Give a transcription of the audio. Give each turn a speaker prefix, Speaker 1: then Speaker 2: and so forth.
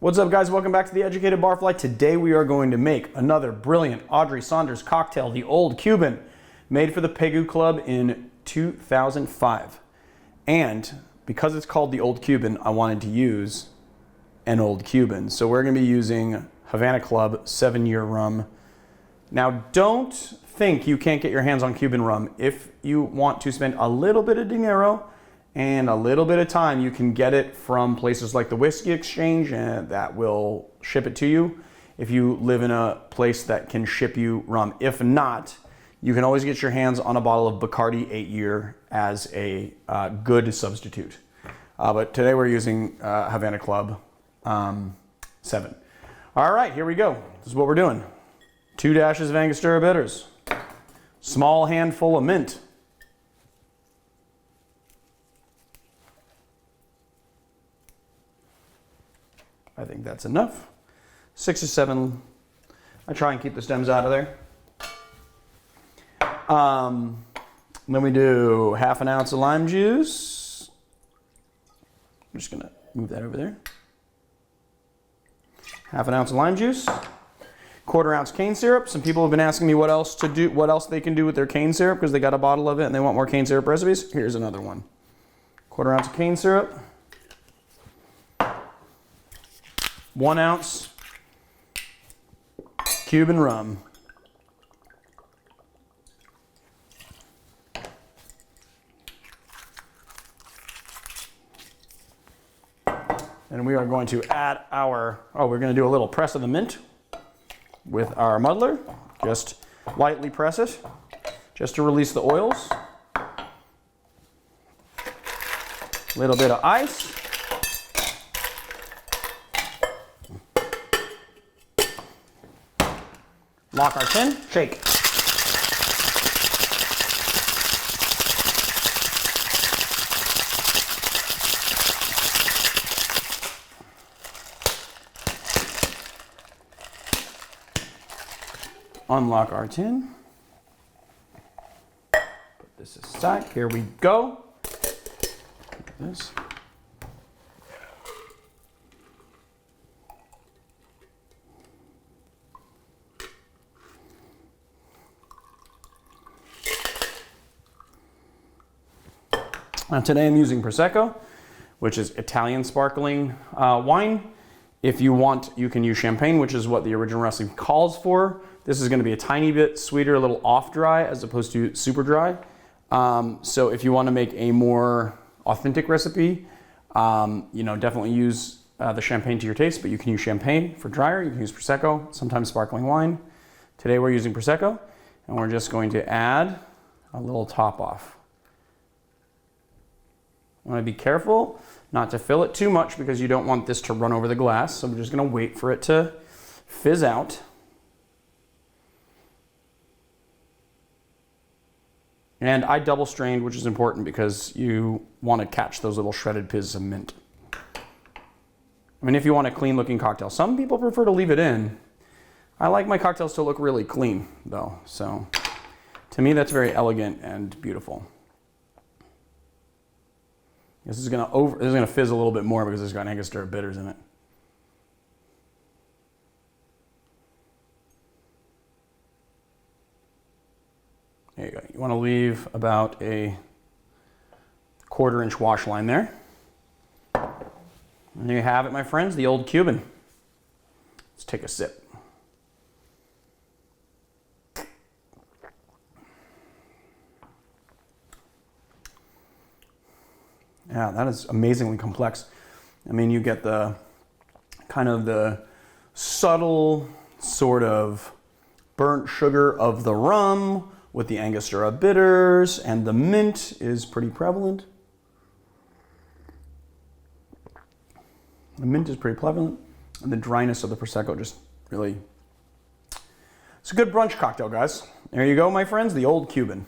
Speaker 1: What's up, guys? Welcome back to the Educated Barfly. Today we are going to make another brilliant Audrey Saunders cocktail, the Old Cuban, made for the Pegu Club in 2005. And because it's called the Old Cuban, I wanted to use an Old Cuban. So we're going to be using Havana Club 7-year rum. Now, don't think you can't get your hands on Cuban rum. If you want to spend a little bit of dinero and a little bit of time, you can get it from places like the Whiskey Exchange, and that will ship it to you if you live in a place that can ship you rum. If not, you can always get your hands on a bottle of Bacardi 8-year as a good substitute. But today we're using Havana Club 7. All right, here we go. This is what we're doing. 2 dashes of Angostura bitters, small handful of mint, I think that's enough. 6 or 7. I try and keep the stems out of there. Then we do ½ an ounce of lime juice. I'm just gonna move that over there. ½ an ounce of lime juice. 1/4 ounce cane syrup. Some people have been asking me what else they can do with their cane syrup because they got a bottle of it and they want more cane syrup recipes. Here's another one. 1/4 ounce of cane syrup. 1 ounce Cuban rum. And we are going to add we're going to do a little press of the mint with our muddler. Just lightly press it, just to release the oils. A little bit of ice. Lock our tin, shake. Unlock our tin. Put this aside. Here we go. Look at this. Now today I'm using Prosecco, which is Italian sparkling wine. If you want, you can use champagne, which is what the original recipe calls for. This is going to be a tiny bit sweeter, a little off dry, as opposed to super dry. So if you want to make a more authentic recipe, definitely use the champagne to your taste, but you can use champagne for drier. You can use Prosecco, sometimes sparkling wine. Today we're using Prosecco, and we're just going to add a little top off. I want to be careful not to fill it too much because you don't want this to run over the glass. So we're just going to wait for it to fizz out. And I double strained, which is important because you want to catch those little shredded pieces of mint. I mean, if you want a clean looking cocktail, some people prefer to leave it in. I like my cocktails to look really clean though. So to me, that's very elegant and beautiful. This is gonna fizz a little bit more because it's got Angostura bitters in it. There you go. You want to leave about a 1/4 inch wash line there. And there you have it, my friends, the Old Cuban. Let's take a sip. Yeah, that is amazingly complex. I mean, you get the kind of the subtle sort of burnt sugar of the rum with the Angostura bitters, and the mint is pretty prevalent. The mint is pretty prevalent, and the dryness of the Prosecco just really... It's a good brunch cocktail, guys. There you go, my friends, the Old Cuban.